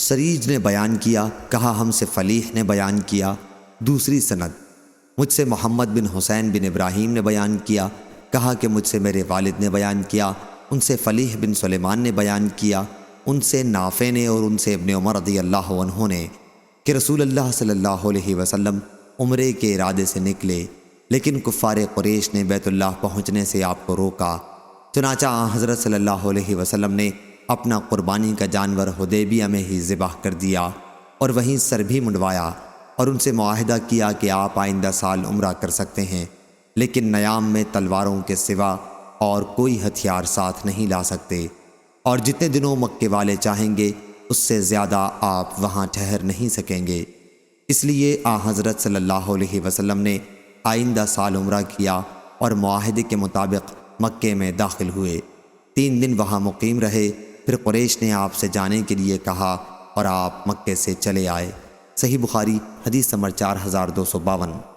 سریج نے بیان کیا، کہا ہم سے فلیح نے بیان کیا۔ دوسری سند، مجھ سے محمد بن حسین بن ابراہیم نے بیان کیا، کہا کہ مجھ سے میرے والد نے بیان کیا، ان سے فلیح بن سلیمان نے بیان کیا، ان سے نافع نے اور ان سے ابن عمر رضی اللہ عنہ نے کہ رسول اللہ صلی اللہ علیہ وسلم عمرے کے ارادے سے نکلے، لیکن کفار قریش نے بیت اللہ پہنچنے سے آپ کو روکا۔ چنانچہ حضرت صلی اللہ علیہ وسلم نے اپنا قربانی کا جانور حدیبیہ میں ہی ذبح کر دیا اور وہیں سر بھی منڈوایا، اور ان سے معاہدہ کیا کہ آپ آئندہ سال عمرہ کر سکتے ہیں، لیکن نیام میں تلواروں کے سوا اور کوئی ہتھیار ساتھ نہیں لا سکتے، اور جتنے دنوں مکے والے چاہیں گے اس سے زیادہ آپ وہاں ٹھہر نہیں سکیں گے۔ اس لیے حضرت صلی اللہ علیہ وسلم نے آئندہ سال عمرہ کیا اور معاہدے کے مطابق مکے میں داخل ہوئے۔ 3 دن وہاں مقیم رہے، پھر قریش نے آپ سے جانے کے لیے کہا اور آپ مکے سے چلے آئے۔ صحیح بخاری حدیث نمبر 4252۔